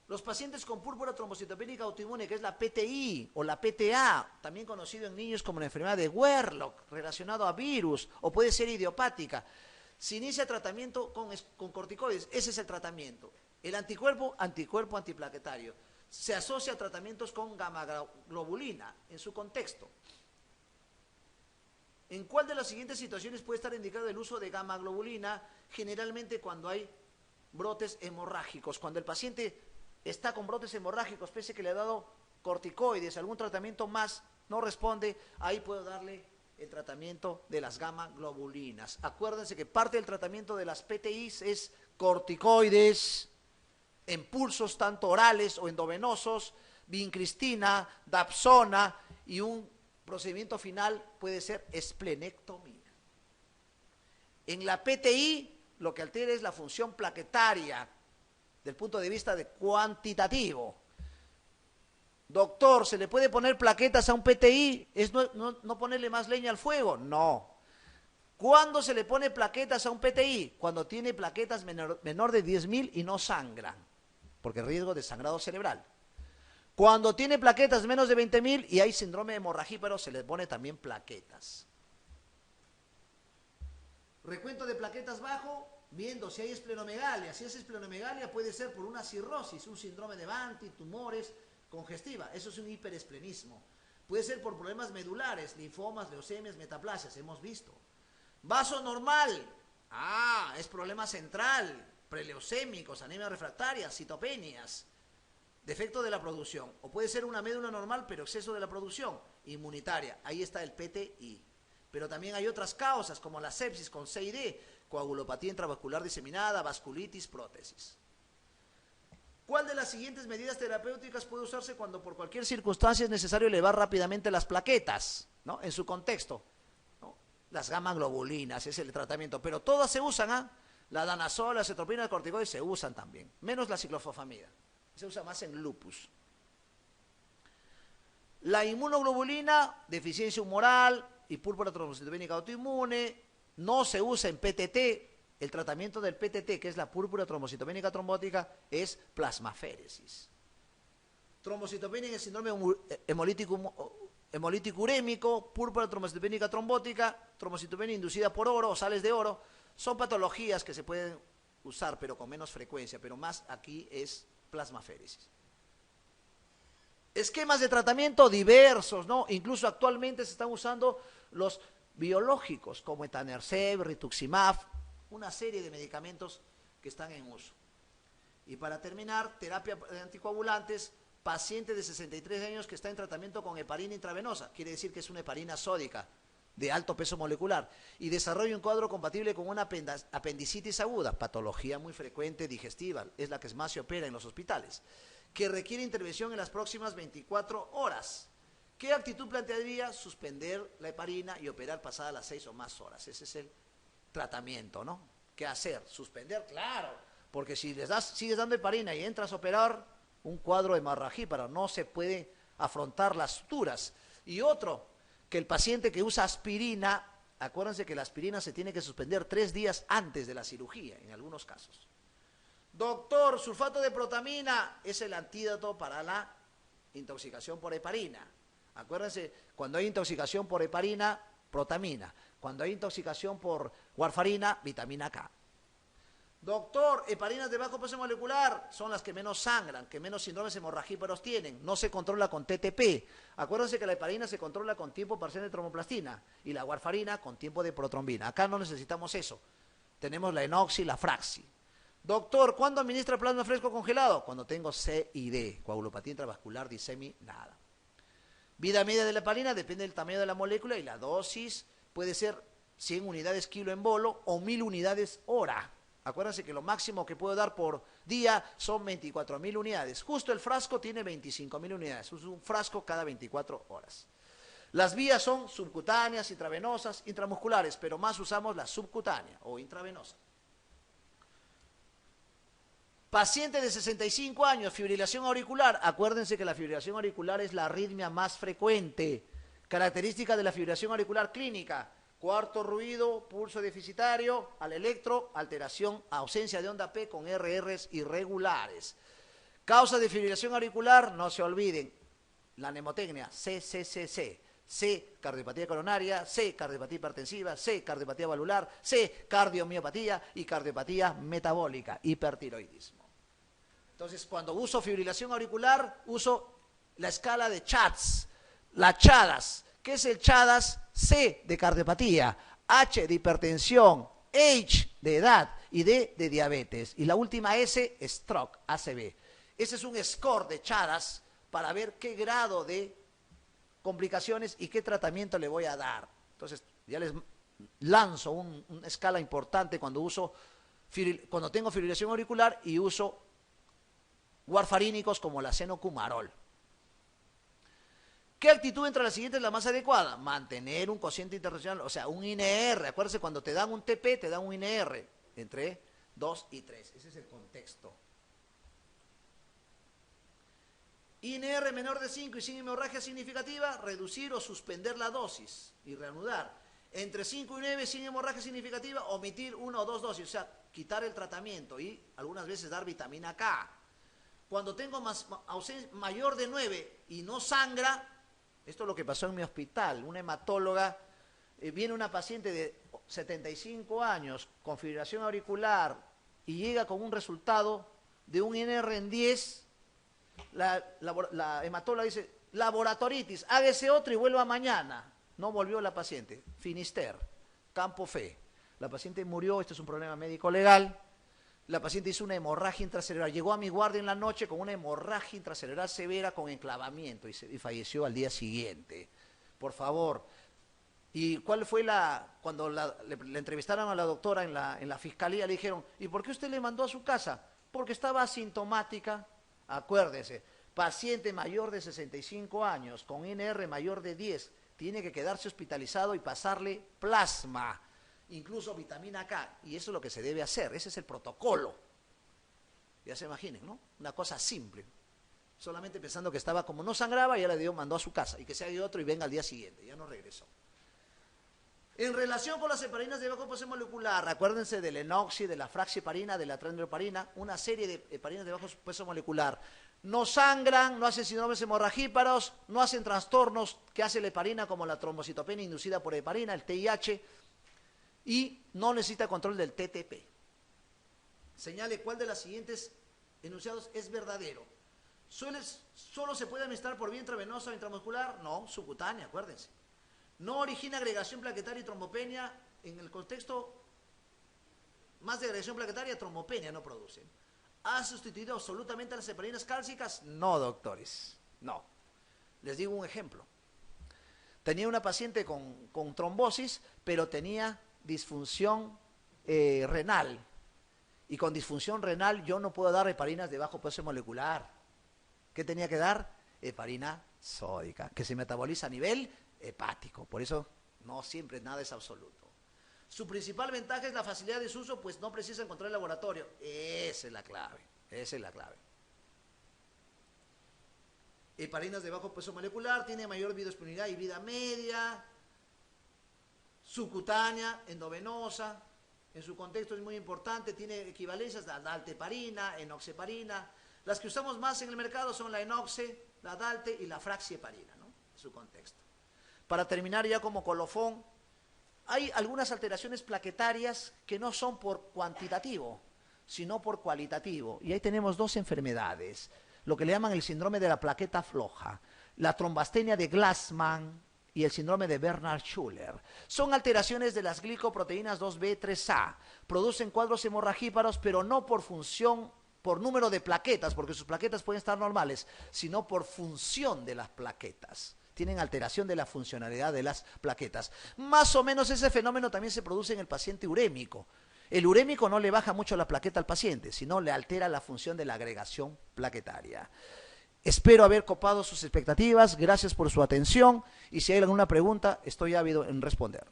Los pacientes con púrpura trombocitopénica autoinmune, que es la PTI o la PTA, también conocido en niños como la enfermedad de Werlock, relacionado a virus, o puede ser idiopática. Se inicia tratamiento con corticoides, ese es el tratamiento. El anticuerpo antiplaquetario. Se asocia a tratamientos con gamma-globulina en su contexto. ¿En cuál de las siguientes situaciones puede estar indicado el uso de gamma-globulina? Generalmente cuando hay brotes hemorrágicos, cuando el paciente está con brotes hemorrágicos, pese a que le ha dado corticoides, algún tratamiento más, no responde, ahí puedo darle el tratamiento de las gamma-globulinas. Acuérdense que parte del tratamiento de las PTIs es corticoides, impulsos tanto orales o endovenosos, vincristina, dapsona, y un procedimiento final puede ser esplenectomía. En la PTI lo que altera es la función plaquetaria del punto de vista de cuantitativo. Doctor, ¿se le puede poner plaquetas a un PTI? ¿Es no ponerle más leña al fuego? No. ¿Cuándo se le pone plaquetas a un PTI? Cuando tiene plaquetas menor de 10.000 y no sangran, porque riesgo de sangrado cerebral. Cuando tiene plaquetas menos de 20.000 y hay síndrome hemorragíparo, se le pone también plaquetas. Recuento de plaquetas bajo, viendo si hay esplenomegalia. Si es esplenomegalia puede ser por una cirrosis, un síndrome de Banti, tumores, congestiva. Eso es un hiperesplenismo. Puede ser por problemas medulares, linfomas, leucemias, metaplasias, hemos visto. Vaso normal, es problema central, preleucémicos, anemia refractaria, citopenias, defecto de la producción. O puede ser una médula normal, pero exceso de la producción, inmunitaria. Ahí está el PTI. Pero también hay otras causas, como la sepsis con C y D, coagulopatía intravascular diseminada, vasculitis, prótesis. ¿Cuál de las siguientes medidas terapéuticas puede usarse cuando por cualquier circunstancia es necesario elevar rápidamente las plaquetas, ¿no? En su contexto, ¿no? Las gamma-globulinas es el tratamiento, pero todas se usan, La danazol, la cetropina, el corticoide se usan también, menos la ciclofosfamida, se usa más en lupus. La inmunoglobulina, deficiencia humoral y púrpura trombocitopénica autoinmune, no se usa en PTT. El tratamiento del PTT, que es la púrpura trombocitopénica trombótica, es plasmaféresis. Trombocitopenia en el síndrome hemolítico urémico, púrpura trombocitopénica trombótica, trombocitopenia inducida por oro o sales de oro, son patologías que se pueden usar, pero con menos frecuencia, pero más aquí es plasmaféresis. Esquemas de tratamiento diversos, ¿no? Incluso actualmente se están usando los biológicos, como etanercept, rituximab, una serie de medicamentos que están en uso. Y para terminar, terapia de anticoagulantes, paciente de 63 años que está en tratamiento con heparina intravenosa, quiere decir que es una heparina sódica de alto peso molecular, y desarrolla un cuadro compatible con una apendicitis aguda, patología muy frecuente digestiva, es la que más se opera en los hospitales, que requiere intervención en las próximas 24 horas. ¿Qué actitud plantearía? Suspender la heparina y operar pasadas las 6 o más horas. Ese es el tratamiento, ¿no? ¿Qué hacer? Suspender, claro, porque si sigues dando heparina y entras a operar, un cuadro de hemorragia, pero no se puede afrontar las suturas. Y otro, que el paciente que usa aspirina, acuérdense que la aspirina se tiene que suspender 3 días antes de la cirugía, en algunos casos. Doctor, sulfato de protamina es el antídoto para la intoxicación por heparina. Acuérdense, cuando hay intoxicación por heparina, protamina. Cuando hay intoxicación por warfarina, vitamina K. Doctor, heparinas de bajo peso molecular son las que menos sangran, que menos síndromes hemorragíperos tienen. No se controla con TTP. Acuérdense que la heparina se controla con tiempo parcial de tromboplastina y la warfarina con tiempo de protrombina. Acá no necesitamos eso. Tenemos la enoxi y la fraxi. Doctor, ¿cuándo administra plasma fresco congelado? Cuando tengo CID, coagulopatía intravascular diseminada. Vida media de la heparina depende del tamaño de la molécula y la dosis puede ser 100 unidades kilo en bolo o 1000 unidades hora. Acuérdense que lo máximo que puedo dar por día son 24.000 unidades. Justo el frasco tiene 25.000 unidades. Es un frasco cada 24 horas. Las vías son subcutáneas, intravenosas, intramusculares, pero más usamos la subcutánea o intravenosa. Paciente de 65 años, fibrilación auricular. Acuérdense que la fibrilación auricular es la arritmia más frecuente. Característica de la fibrilación auricular clínica: cuarto ruido, pulso deficitario, al electro, alteración, ausencia de onda P con RRs irregulares. Causa de fibrilación auricular, no se olviden, la mnemotecnia, CCCC. C, cardiopatía coronaria, C, cardiopatía hipertensiva, C, cardiopatía valvular, C, cardiomiopatía y cardiopatía metabólica, hipertiroidismo. Entonces, cuando uso fibrilación auricular, uso la escala de CHADS, la CHADAS. ¿Qué es el CHADAS? C de cardiopatía, H de hipertensión, H de edad y D de diabetes. Y la última S, stroke, ACV. Ese es un score de CHADAS para ver qué grado de complicaciones y qué tratamiento le voy a dar. Entonces, ya les lanzo una escala importante cuando tengo fibrilación auricular y uso warfarínicos como la acenocumarol. ¿Qué actitud entre las siguientes es la más adecuada? Mantener un cociente internacional, o sea, un INR. Acuérdense, cuando te dan un TP, te dan un INR entre 2 y 3. Ese es el contexto. INR menor de 5 y sin hemorragia significativa, reducir o suspender la dosis y reanudar. Entre 5 y 9 sin hemorragia significativa, omitir 1 o 2 dosis, o sea, quitar el tratamiento y algunas veces dar vitamina K. Cuando tengo mayor de 9 y no sangra, esto es lo que pasó en mi hospital, una hematóloga, viene una paciente de 75 años con fibrilación auricular y llega con un resultado de un INR en 10, la hematóloga dice, laboratoritis, hágase otro y vuelva mañana. No volvió la paciente, Finister, Campo Fe. La paciente murió, esto es un problema médico legal. La paciente hizo una hemorragia intracerebral, llegó a mi guardia en la noche con una hemorragia intracerebral severa con enclavamiento y falleció al día siguiente. Por favor. ¿Y cuál fue cuando le entrevistaron a la doctora en la fiscalía, le dijeron, ¿y por qué usted le mandó a su casa? Porque estaba asintomática. Acuérdese, paciente mayor de 65 años con INR mayor de 10, tiene que quedarse hospitalizado y pasarle plasma, incluso vitamina K, y eso es lo que se debe hacer, ese es el protocolo. Ya se imaginen, ¿no? Una cosa simple. Solamente pensando que estaba, como no sangraba, ya le mandó a su casa, y que se haga otro y venga al día siguiente, ya no regresó. En relación con las heparinas de bajo peso molecular, acuérdense del enoxi, de la fraxiheparina, de la transdioparina, una serie de heparinas de bajo peso molecular. No sangran, no hacen síndromes hemorragíparos, no hacen trastornos que hace la heparina como la trombocitopenia inducida por heparina, el TIH, y no necesita control del TTP. Señale cuál de los siguientes enunciados es verdadero. ¿Solo se puede administrar por vía intravenosa o intramuscular? No, subcutánea, acuérdense. No origina agregación plaquetaria y trombopenia. En el contexto más de agregación plaquetaria, trombopenia no produce. ¿Ha sustituido absolutamente a las heparinas cálcicas? No, doctores, no. Les digo un ejemplo. Tenía una paciente con trombosis, pero tenía disfunción renal. Y con disfunción renal yo no puedo dar heparinas de bajo peso molecular. ¿Qué tenía que dar? Heparina sódica, que se metaboliza a nivel hepático. Por eso no siempre nada es absoluto. Su principal ventaja es la facilidad de su uso, pues no precisa encontrar el laboratorio. Esa es la clave, esa es la clave. Heparinas de bajo peso molecular, tiene mayor biodisponibilidad y vida media, subcutánea, endovenosa, en su contexto es muy importante, tiene equivalencias a la dalteparina, enoxeparina. Las que usamos más en el mercado son la enoxe, la dalte y la fraxiheparina, ¿no? En su contexto. Para terminar ya como colofón, hay algunas alteraciones plaquetarias que no son por cuantitativo, sino por cualitativo. Y ahí tenemos dos enfermedades, lo que le llaman el síndrome de la plaqueta floja, la trombastenia de Glassman y el síndrome de Bernard-Schuller. Son alteraciones de las glicoproteínas 2B, 3A. Producen cuadros hemorragíparos, pero no por función, por número de plaquetas, porque sus plaquetas pueden estar normales, sino por función de las plaquetas. Tienen alteración de la funcionalidad de las plaquetas. Más o menos ese fenómeno también se produce en el paciente urémico. El urémico no le baja mucho la plaqueta al paciente, sino le altera la función de la agregación plaquetaria. Espero haber copado sus expectativas, gracias por su atención y si hay alguna pregunta, estoy ávido en responder.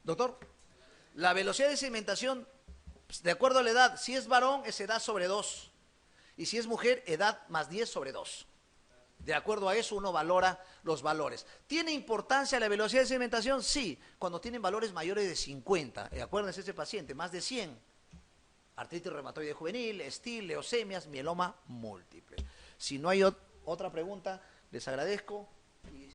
Doctor, la velocidad de segmentación, de acuerdo a la edad, si es varón es edad sobre 2 y si es mujer, edad más 10 sobre 2. De acuerdo a eso uno valora los valores. ¿Tiene importancia la velocidad de segmentación? Sí, cuando tienen valores mayores de 50. Acuérdense ese paciente, más de 100. Artritis reumatoide juvenil, STIL, leucemias, mieloma múltiple. Si no hay otra pregunta, les agradezco.